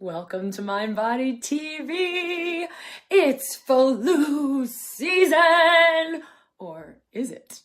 Welcome to MindBody TV. It's flu season. Or is it?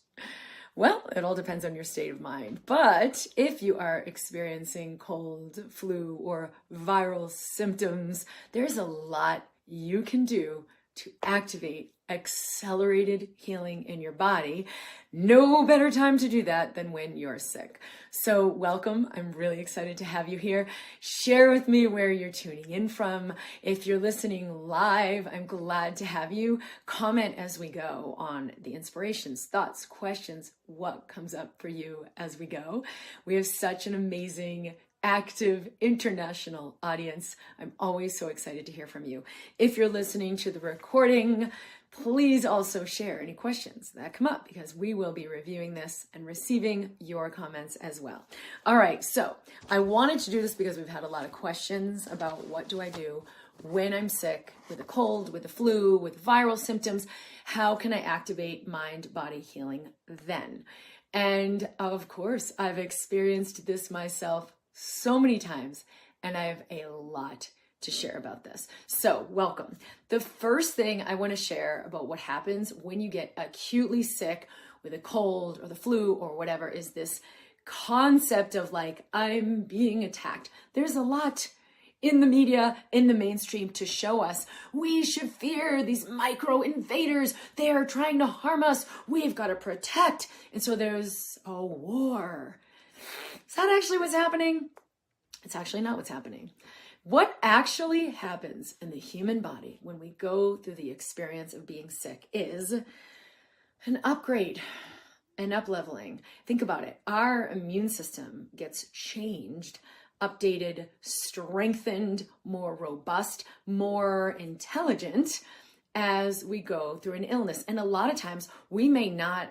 Well, it all depends on your state of mind. But if you are experiencing cold, flu, or viral symptoms, there's a lot you can do to activate accelerated healing in your body. No better time to do that than when you're sick. So welcome. I'm really excited to have you here. Share with me where you're tuning in from. If you're listening live, I'm glad to have you. Comment as we go on the inspirations, thoughts, questions, what comes up for you as we go. We have such an amazing active international audience. I'm always so excited to hear from you. If you're listening to the recording, please also share any questions that come up because we will be reviewing this and receiving your comments as well. All right, so I wanted to do this because we've had a lot of questions about what do I do when I'm sick with a cold, with the flu, with viral symptoms. How can I activate mind-body healing then? And of course, I've experienced this myself so many times, and I have a lot to share about this. So welcome. The first thing I want to share about what happens when you get acutely sick with a cold or the flu or whatever is this concept of like, I'm being attacked. There's a lot in the media, in the mainstream to show us we should fear these micro invaders. They are trying to harm us. We've got to protect. And so there's a war. Is that actually what's happening? It's actually not what's happening. What actually happens in the human body when we go through the experience of being sick is an upgrade, an up-leveling. Think about it. Our immune system gets changed, updated, strengthened, more robust, more intelligent as we go through an illness. And a lot of times we may not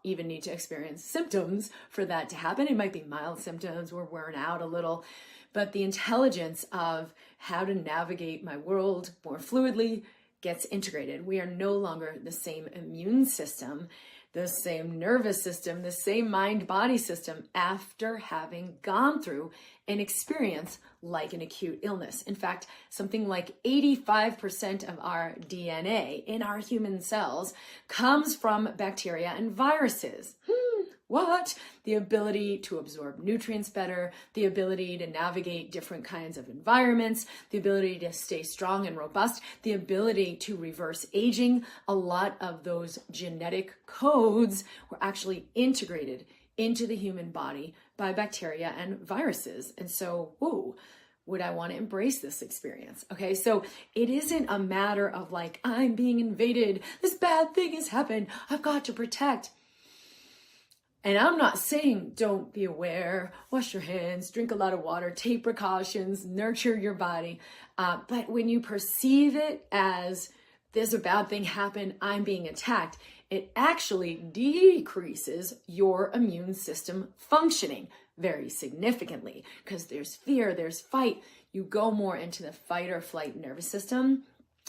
even need to experience symptoms for that to happen. It might be mild symptoms, we're wearing out a little, but the intelligence of how to navigate my world more fluidly gets integrated. We are no longer the same immune system, the same nervous system, the same mind-body system after having gone through an experience like an acute illness. In fact, something like 85% of our DNA in our human cells comes from bacteria and viruses. What? The ability to absorb nutrients better, the ability to navigate different kinds of environments, the ability to stay strong and robust, the ability to reverse aging. A lot of those genetic codes were actually integrated into the human body by bacteria and viruses. And so, would I want to embrace this experience? Okay, so it isn't a matter of like, I'm being invaded, this bad thing has happened, I've got to protect. And I'm not saying don't be aware, wash your hands, drink a lot of water, take precautions, nurture your body. But when you perceive it as there's a bad thing happen, I'm being attacked, it actually decreases your immune system functioning very significantly because there's fear, there's fight. You go more into the fight or flight nervous system.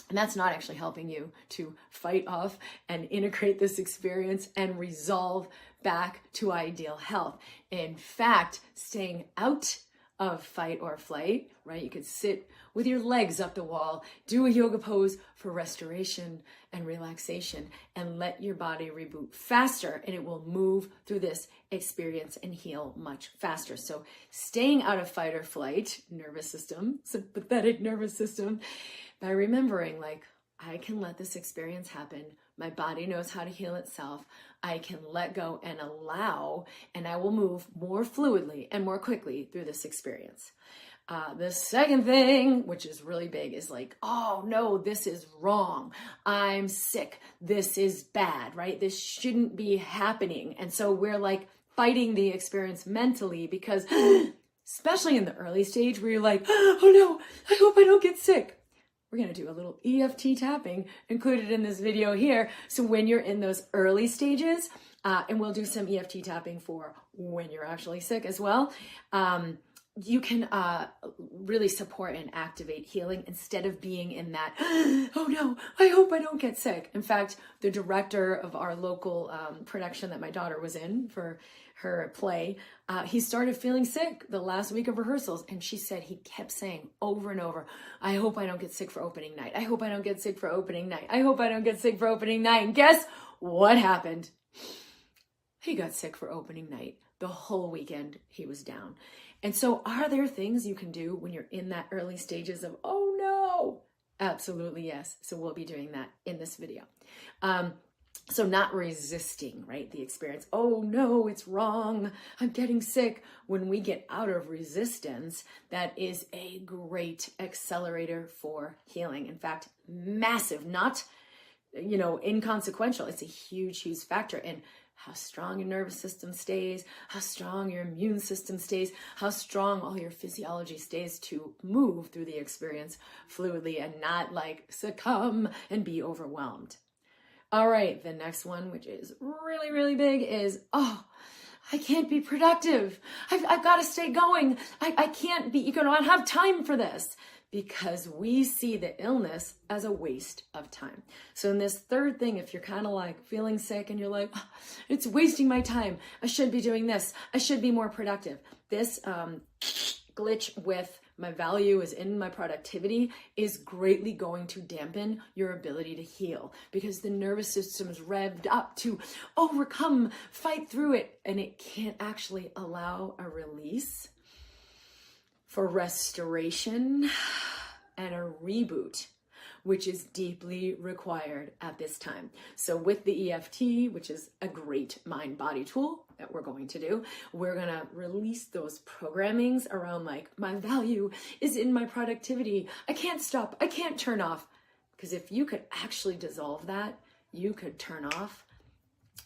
And that's not actually helping you to fight off and integrate this experience and resolve back to ideal health. In fact, staying out of fight or flight, right? You could sit with your legs up the wall, do a yoga pose for restoration and relaxation, and let your body reboot faster, and it will move through this experience and heal much faster. So staying out of fight or flight, nervous system, sympathetic nervous system, by remembering like, I can let this experience happen. My body knows how to heal itself. I can let go and allow, and I will move more fluidly and more quickly through this experience. The second thing, which is really big, is like, oh no, this is wrong. I'm sick. This is bad, right? This shouldn't be happening. And so we're like fighting the experience mentally because especially in the early stage where you're like, oh no, I hope I don't get sick. We're going to do a little EFT tapping included in this video here. So when you're in those early stages, and we'll do some EFT tapping for when you're actually sick as well. you can really support and activate healing instead of being in that, oh no, I hope I don't get sick. In fact, the director of our local production that my daughter was in for her play, he started feeling sick the last week of rehearsals. And she said he kept saying over and over, I hope I don't get sick for opening night. I hope I don't get sick for opening night. I hope I don't get sick for opening night. And guess what happened? He got sick for opening night. The whole weekend he was down. And so are there things you can do when you're in that early stages of, oh no? Absolutely yes. So we'll be doing that in this video. So not resisting, right? The experience, oh no, it's wrong, I'm getting sick. When we get out of resistance, that is a great accelerator for healing. In fact, massive, not, inconsequential. It's a huge, huge factor in how strong your nervous system stays, how strong your immune system stays, how strong all your physiology stays to move through the experience fluidly and not like succumb and be overwhelmed. All right, the next one, which is really, really big, is, I can't be productive. I've got to stay going. I can't be, I don't have time for this. Because we see the illness as a waste of time. So in this third thing, if you're kind of like feeling sick and you're like, it's wasting my time, I should be doing this, I should be more productive. This glitch with my value is in my productivity is greatly going to dampen your ability to heal because the nervous system is revved up to overcome, fight through it, and it can't actually allow a release for restoration and a reboot, which is deeply required at this time. So with the EFT, which is a great mind-body tool that we're going to do, we're gonna release those programmings around like, my value is in my productivity. I can't stop, I can't turn off. Because if you could actually dissolve that, you could turn off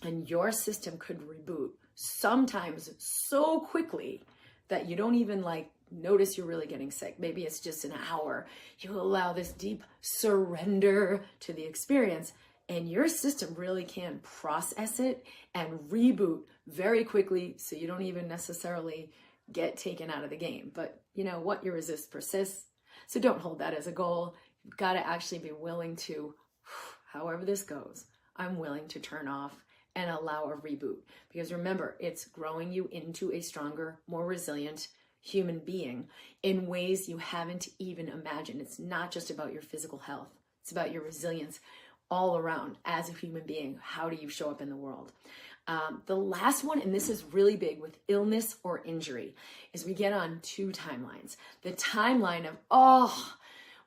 and your system could reboot sometimes so quickly that you don't even like notice you're really getting sick. Maybe it's just an hour. You allow this deep surrender to the experience and your system really can process it and reboot very quickly so you don't even necessarily get taken out of the game. But you know what? You resist persists. So don't hold that as a goal. You've got to actually be willing to, however this goes, I'm willing to turn off and allow a reboot. Because remember, it's growing you into a stronger, more resilient human being in ways you haven't even imagined. It's not just about your physical health. It's about your resilience all around as a human being. How do you show up in the world? The last one, and this is really big with illness or injury, is we get on two timelines. The timeline of,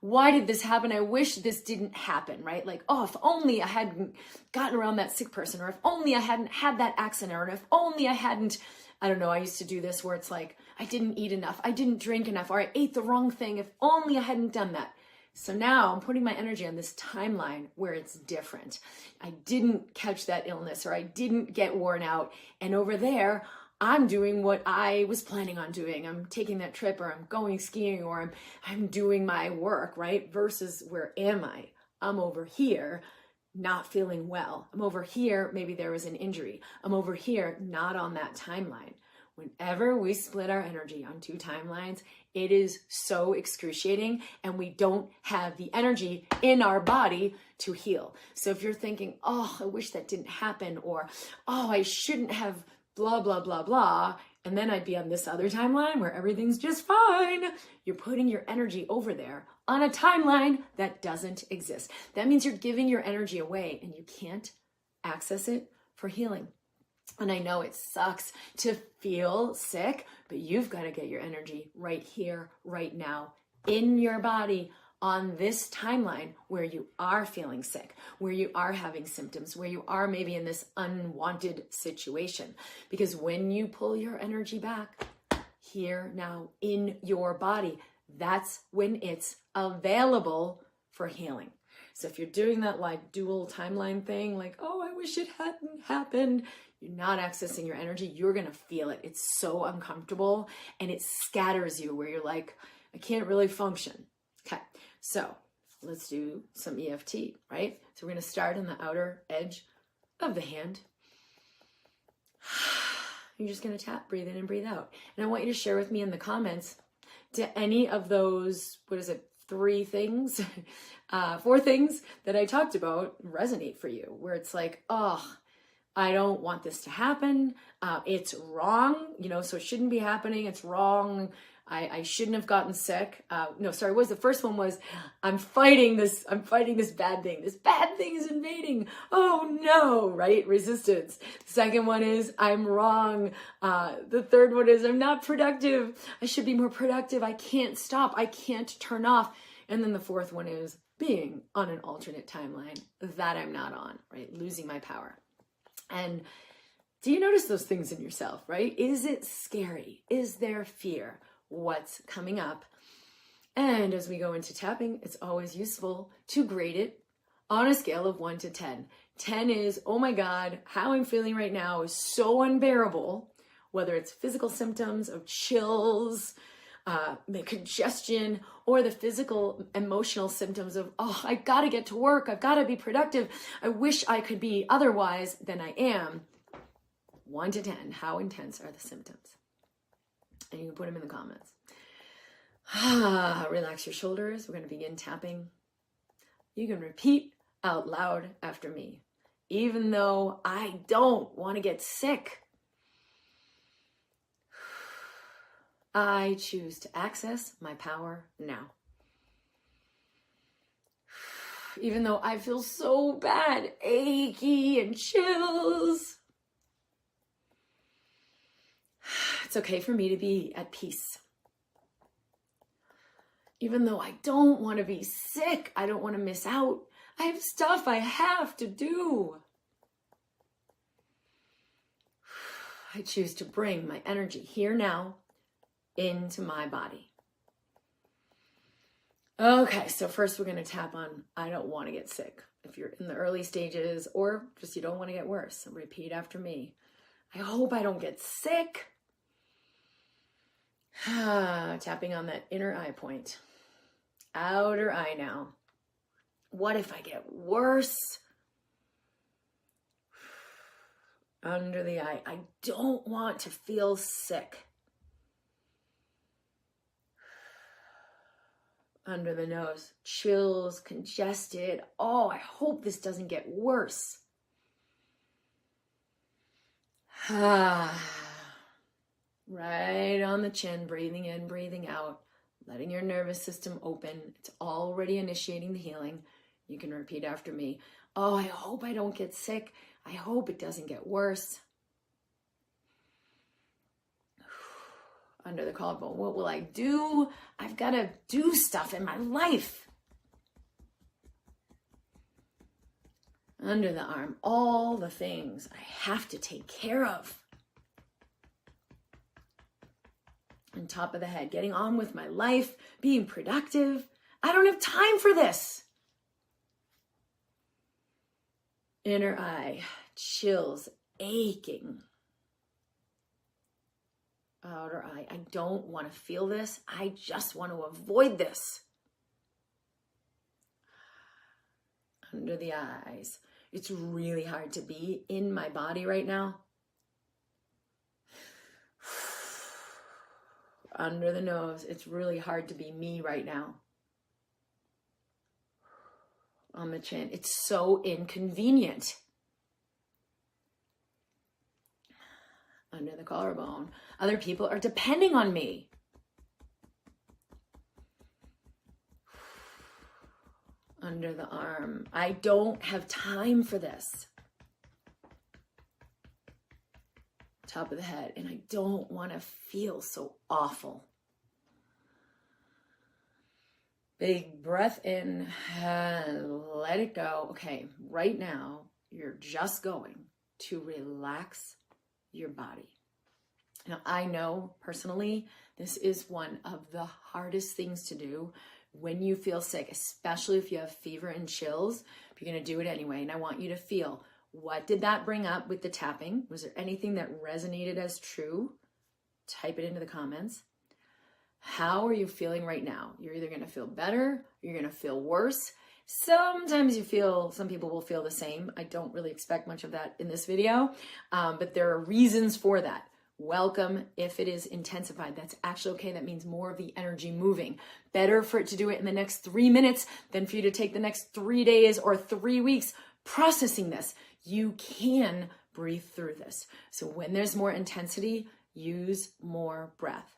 why did this happen? I wish this didn't happen, right? Like, if only I hadn't gotten around that sick person, or if only I hadn't had that accident, or if only I hadn't, I don't know, I used to do this where it's like, I didn't eat enough, I didn't drink enough, or I ate the wrong thing, if only I hadn't done that. So now I'm putting my energy on this timeline where it's different. I didn't catch that illness, or I didn't get worn out, and over there, I'm doing what I was planning on doing. I'm taking that trip, or I'm going skiing, or I'm doing my work, right? Versus where am I? I'm over here, not feeling well. I'm over here, maybe there was an injury. I'm over here, not on that timeline. Whenever we split our energy on two timelines, it is so excruciating and we don't have the energy in our body to heal. So if you're thinking, I wish that didn't happen, or, I shouldn't have blah, blah, blah, blah, and then I'd be on this other timeline where everything's just fine. You're putting your energy over there on a timeline that doesn't exist. That means you're giving your energy away and you can't access it for healing. And I know it sucks to feel sick, but you've got to get your energy right here, right now, in your body, on this timeline where you are feeling sick, where you are having symptoms, where you are maybe in this unwanted situation. Because when you pull your energy back here, now, in your body, that's when it's available for healing. So if you're doing that like dual timeline thing, like, I wish it hadn't happened, you're not accessing your energy, you're going to feel it. It's so uncomfortable and it scatters you where you're like, I can't really function. Okay, so let's do some EFT, right? So we're going to start on the outer edge of the hand. You're just going to tap, breathe in and breathe out. And I want you to share with me in the comments, Do any of those, 4 things that I talked about resonate for you? Where it's like, oh, I don't want this to happen. It's wrong, so it shouldn't be happening. It's wrong. I shouldn't have gotten sick. The first one was, I'm fighting this bad thing. This bad thing is invading. Oh no, right? Resistance. The second one is, I'm wrong. The third one is, I'm not productive. I should be more productive. I can't stop. I can't turn off. And then the fourth one is being on an alternate timeline that I'm not on, right? Losing my power. And do you notice those things in yourself, right? Is it scary? Is there fear? What's coming up? And as we go into tapping, it's always useful to grade it on a scale of 1 to 10. 10 is, oh my God, how I'm feeling right now is so unbearable, whether it's physical symptoms of chills, the congestion, or the physical emotional symptoms of, oh, I gotta get to work, I've gotta be productive, I wish I could be otherwise than I am. 1 to 10, how intense are the symptoms? And you can put them in the comments. Relax your shoulders. We're going to begin tapping. You can repeat out loud after me. Even though I don't want to get sick, I choose to access my power now. Even though I feel so bad, achy and chills, it's okay for me to be at peace. Even though I don't want to be sick, I don't want to miss out. I have stuff I have to do. I choose to bring my energy here now into my body. Okay, so first we're going to tap on, I don't want to get sick. If you're in the early stages or just you don't want to get worse, repeat after me. I hope I don't get sick. Tapping on that inner eye point. Outer eye now. What if I get worse? Under the eye. I don't want to feel sick. Under the nose. Chills, congested. Oh, I hope this doesn't get worse. Right on the chin, breathing in, breathing out, letting your nervous system open. It's already initiating the healing. You can repeat after me. Oh, I hope I don't get sick. I hope it doesn't get worse. Under the collarbone, what will I do? I've got to do stuff in my life. Under the arm, all the things I have to take care of. On top of the head, getting on with my life, being productive. I don't have time for this. Inner eye, chills, aching. Outer eye, I don't want to feel this. I just want to avoid this. Under the eyes, it's really hard to be in my body right now. Under the nose, it's really hard to be me right now. On the chin, it's so inconvenient. Under the collarbone, other people are depending on me. Under the arm, I don't have time for this. Top of the head, and I don't want to feel so awful. Big breath in and let it go. Okay, right now, you're just going to relax your body. Now, I know personally, this is one of the hardest things to do when you feel sick, especially if you have fever and chills. But you're going to do it anyway, and I want you to feel, what did that bring up with the tapping? Was there anything that resonated as true? Type it into the comments. How are you feeling right now? You're either going to feel better, or you're going to feel worse. Sometimes some people will feel the same. I don't really expect much of that in this video, but there are reasons for that. Welcome if it is intensified. That's actually okay. That means more of the energy moving. Better for it to do it in the next 3 minutes than for you to take the next 3 days or 3 weeks processing this. You can breathe through this. So when there's more intensity, use more breath.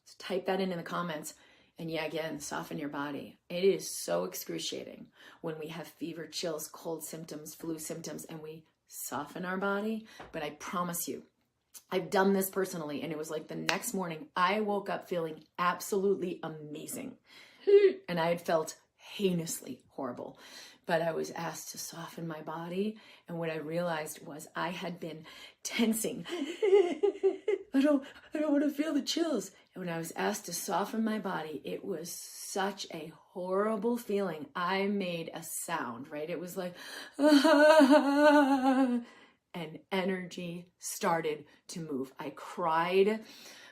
So type that in the comments. And yeah, again, soften your body. It is so excruciating when we have fever, chills, cold symptoms, flu symptoms, and we soften our body. But I promise you, I've done this personally, and it was like the next morning, I woke up feeling absolutely amazing. And I had felt heinously horrible. But I was asked to soften my body, and what I realized was I had been tensing. I don't want to feel the chills. And when I was asked to soften my body, it was such a horrible feeling. I made a sound, right? It was like, and energy started to move. I cried,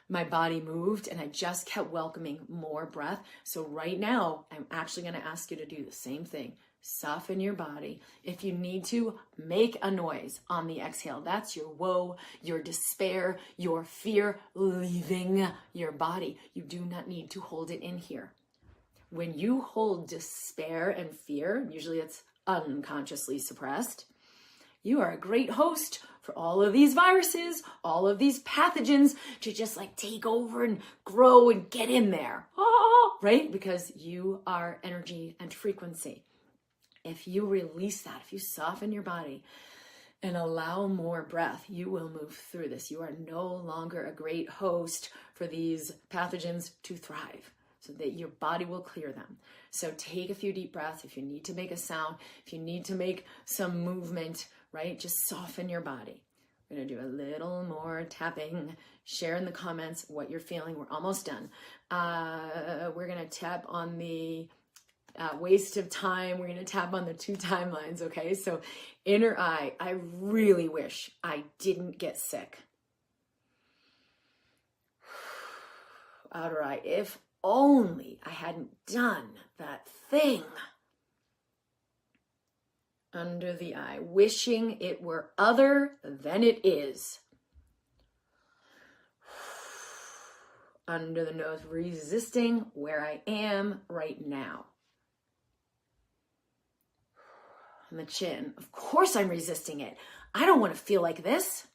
my body moved, and I just kept welcoming more breath. So right now, I'm actually going to ask you to do the same thing. Soften your body. If you need to, make a noise on the exhale. That's your woe, your despair, your fear leaving your body. You do not need to hold it in here. When you hold despair and fear, usually it's unconsciously suppressed, you are a great host for all of these viruses, all of these pathogens to just like take over and grow and get in there, right? Because you are energy and frequency. If you release that, if you soften your body and allow more breath, you will move through this. You are no longer a great host for these pathogens to thrive, so that your body will clear them. So take a few deep breaths. If you need to make a sound, if you need to make some movement, right? Just soften your body. We're going to do a little more tapping. Share in the comments what you're feeling. We're almost done. We're going to tap on the waste of time. We're going to tap on the 2 timelines, okay? So inner eye, I really wish I didn't get sick. Outer eye, if only I hadn't done that thing. Under the eye, wishing it were other than it is. Under the nose, resisting where I am right now. On the chin, of course I'm resisting it. I don't want to feel like this.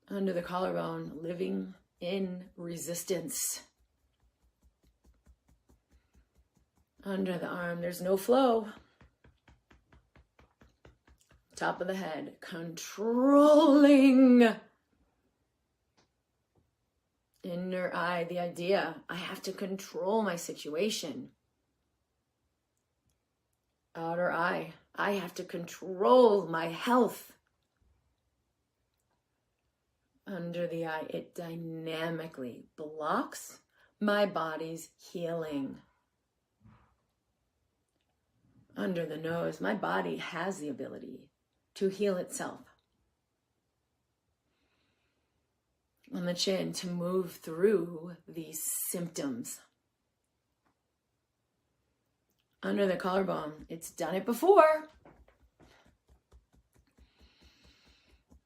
Under the collarbone, living in resistance. Under the arm, there's no flow. Top of the head, controlling. Inner eye, the idea, I have to control my situation. Outer eye, I have to control my health. Under the eye, it dynamically blocks my body's healing. Under the nose, my body has the ability to heal itself. On the chin, to move through these symptoms. Under the collarbone, it's done it before.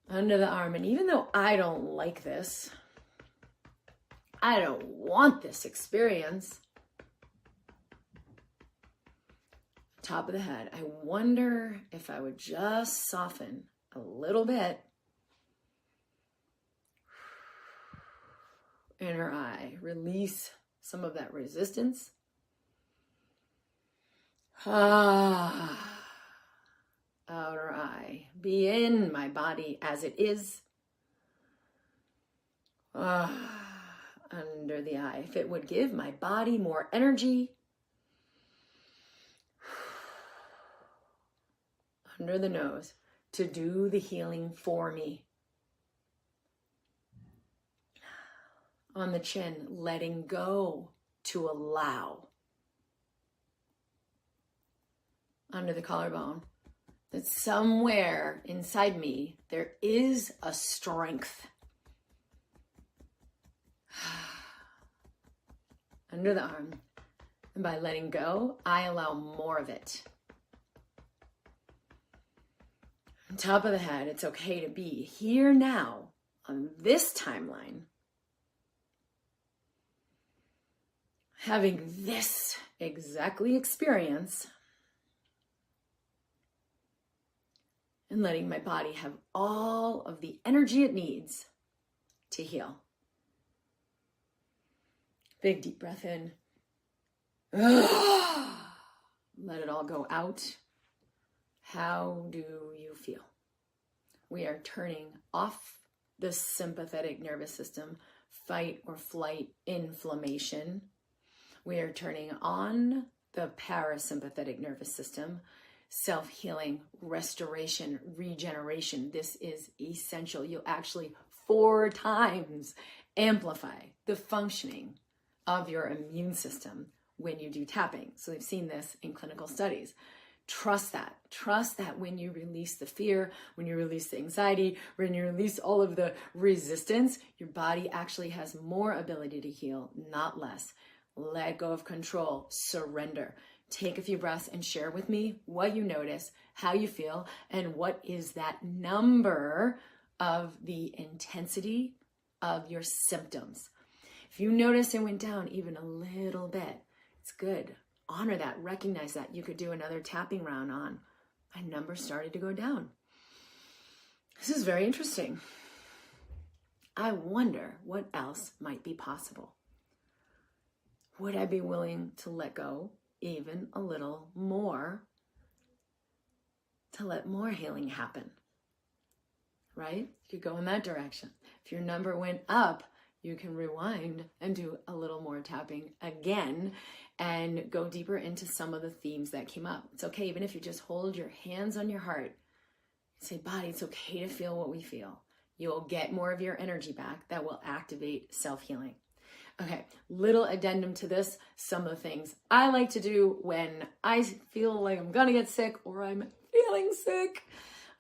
Under the arm, and even though I don't like this, I don't want this experience. Top of the head, I wonder if I would just soften a little bit. Inner eye, release some of that resistance. Outer eye, be in my body as it is. Under the eye, if it would give my body more energy. Under the nose, to do the healing for me. On the chin, letting go to allow. Under the collarbone, that somewhere inside me, there is a strength. Under the arm, and by letting go, I allow more of it. top of the head, it's okay to be here now on this timeline, having this exactly experience, and letting my body have all of the energy it needs to heal. Big deep breath in. Let it all go out. How do you feel? We are turning off the sympathetic nervous system, fight or flight inflammation. We are turning on the parasympathetic nervous system, self-healing, restoration, regeneration. This is essential. You'll actually 4 times amplify the functioning of your immune system when you do tapping. So they've seen this in clinical studies. Trust that. Trust that when you release the fear, when you release the anxiety, when you release all of the resistance, your body actually has more ability to heal, not less. Let go of control, surrender. Take a few breaths and share with me what you notice, how you feel, and what is that number of the intensity of your symptoms. If you notice it went down even a little bit, it's good. Honor that, recognize that. You could do another tapping round on. My number started to go down. This is very interesting. I wonder what else might be possible. Would I be willing to let go even a little more to let more healing happen? Right? You could go in that direction. If your number went up, you can rewind and do a little more tapping again and go deeper into some of the themes that came up. It's okay, even if you just hold your hands on your heart, say, body, it's okay to feel what we feel. You'll get more of your energy back that will activate self-healing. Okay, little addendum to this, some of the things I like to do when I feel like I'm gonna get sick or I'm feeling sick.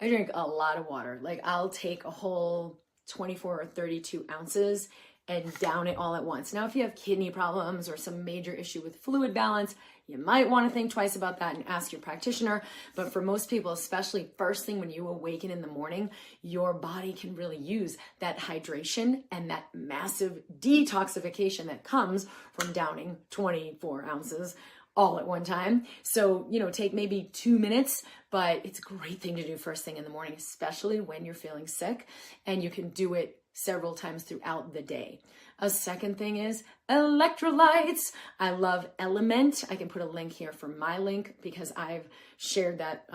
I drink a lot of water. Like I'll take a whole 24 or 32 ounces and down it all at once. Now, if you have kidney problems or some major issue with fluid balance, you might want to think twice about that and ask your practitioner. But for most people, especially first thing when you awaken in the morning, your body can really use that hydration and that massive detoxification that comes from downing 24 ounces all at one time. So, take maybe 2 minutes, but it's a great thing to do first thing in the morning, especially when you're feeling sick, and you can do it several times throughout the day. A second thing is electrolytes. I love Element. I can put a link here for my link because I've shared that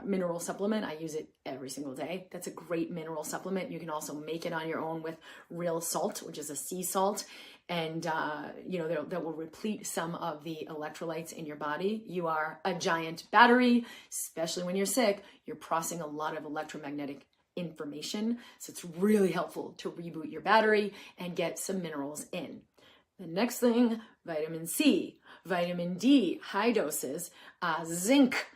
mineral supplement. I use it every single day. That's a great mineral supplement. You can also make it on your own with real salt, which is a sea salt. And, that will replete some of the electrolytes in your body. You are a giant battery, especially when you're sick. You're processing a lot of electromagnetic information. So it's really helpful to reboot your battery and get some minerals in. The next thing, vitamin C, vitamin D, high doses, zinc,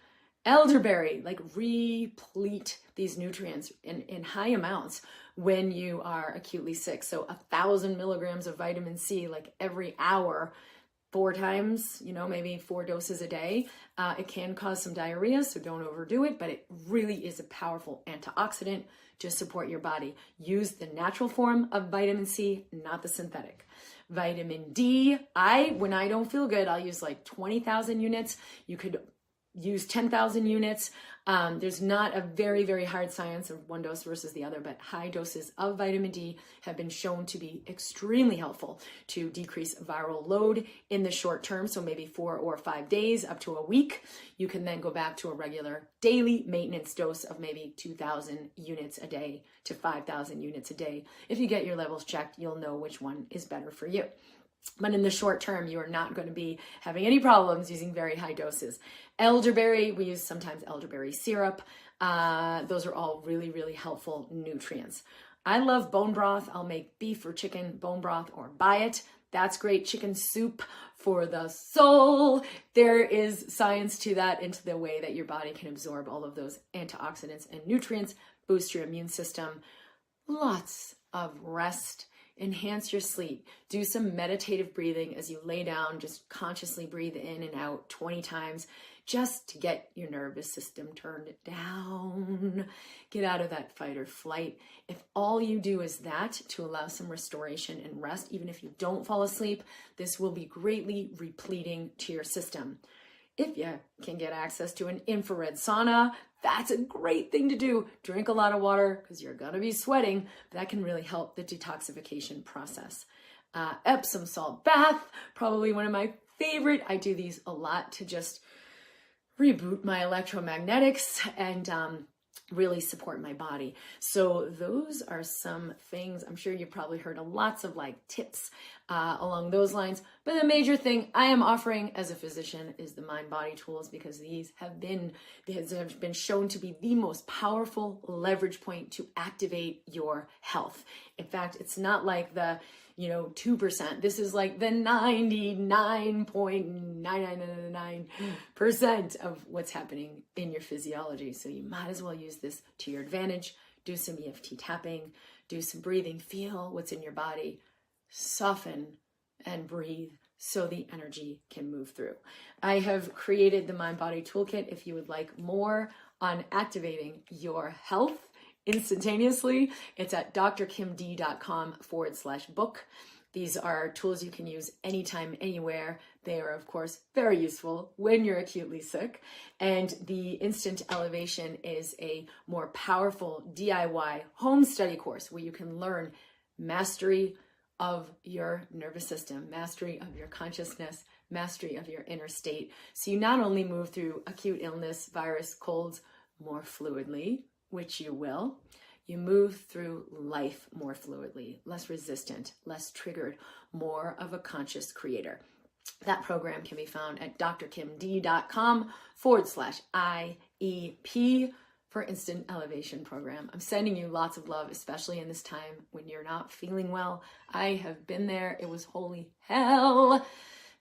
elderberry, like replete these nutrients in high amounts when you are acutely sick. So 1,000 milligrams of vitamin C, like every hour, 4 times, maybe 4 doses a day. It can cause some diarrhea, so don't overdo it, but it really is a powerful antioxidant to support your body. Use the natural form of vitamin C, not the synthetic. Vitamin D, when I don't feel good, I'll use like 20,000 units. You could use 10,000 units. There's not a very, very hard science of one dose versus the other, but high doses of vitamin D have been shown to be extremely helpful to decrease viral load in the short term. So maybe 4 or 5 days up to a week. You can then go back to a regular daily maintenance dose of maybe 2,000 units a day to 5,000 units a day. If you get your levels checked, you'll know which one is better for you. But in the short term, you are not going to be having any problems using very high doses. Elderberry, we use sometimes elderberry syrup. Those are all really, really helpful nutrients. I love bone broth. I'll make beef or chicken bone broth or buy it. That's great. Chicken soup for the soul. There is science to that, into the way that your body can absorb all of those antioxidants and nutrients, boost your immune system. Lots of rest enhance your sleep. Do some meditative breathing as you lay down. Just consciously breathe in and out 20 times just to get your nervous system turned down. Get out of that fight or flight. If all you do is that to allow some restoration and rest, even if you don't fall asleep, this will be greatly repleting to your system. If you can get access to an infrared sauna, that's a great thing to do. Drink a lot of water because you're going to be sweating. That can really help the detoxification process. Epsom salt bath, probably one of my favorite. I do these a lot to just reboot my electromagnetics and really support my body. So those are some things. I'm sure you've probably heard of lots of tips along those lines. But the major thing I am offering as a physician is the mind-body tools, because these have been shown to be the most powerful leverage point to activate your health. In fact, it's not like the 2%. This is like the 99.9999% of what's happening in your physiology. So you might as well use this to your advantage. Do some EFT tapping, do some breathing, feel what's in your body, soften and breathe so the energy can move through. I have created the Mind-Body Toolkit if you would like more on activating your health instantaneously. It's at drkimd.com/book. These are tools you can use anytime, anywhere. They are, of course, very useful when you're acutely sick. And the Instant Elevation is a more powerful DIY home study course where you can learn mastery of your nervous system, mastery of your consciousness, mastery of your inner state. So you not only move through acute illness, virus, colds more fluidly, which you will, you move through life more fluidly, less resistant, less triggered, more of a conscious creator. That program can be found at drkimd.com/IEP for Instant Elevation Program. I'm sending you lots of love, especially in this time when you're not feeling well. I have been there. It was holy hell.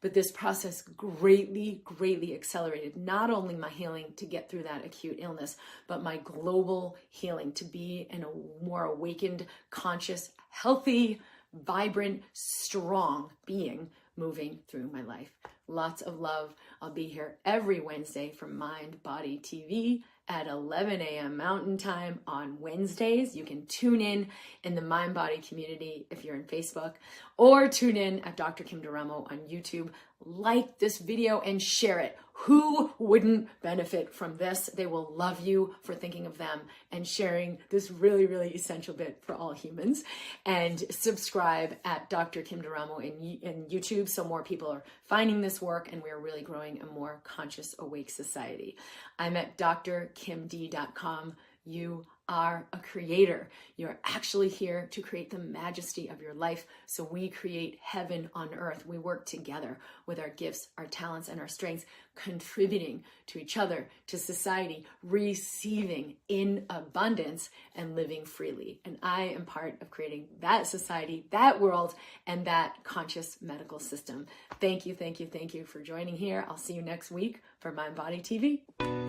But this process greatly, greatly accelerated not only my healing to get through that acute illness, but my global healing to be in a more awakened, conscious, healthy, vibrant, strong being moving through my life. Lots of love. I'll be here every Wednesday from MindBody TV at 11 a.m. Mountain Time on Wednesdays. You can tune in the MindBody community if you're in Facebook, or tune in at Dr. Kim Duramo on YouTube. Like this video and share it. Who wouldn't benefit from this? They will love you for thinking of them and sharing this really, really essential bit for all humans. And subscribe at Dr. Kim Duramo in YouTube so more people are finding this work and we're really growing a more conscious, awake society. I'm at drkimd.com. You are a creator. You're actually here to create the majesty of your life. So we create heaven on earth. We work together with our gifts, our talents, and our strengths, contributing to each other, to society, receiving in abundance and living freely. And I am part of creating that society, that world, and that conscious medical system. Thank you, thank you, thank you for joining here. I'll see you next week for MindBody TV.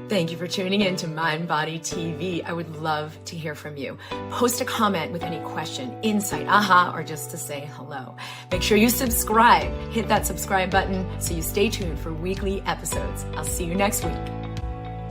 Thank you for tuning in to MindBody TV. I would love to hear from you. Post a comment with any question, insight, aha, or just to say hello. Make sure you subscribe. Hit that subscribe button so you stay tuned for weekly episodes. I'll see you next week.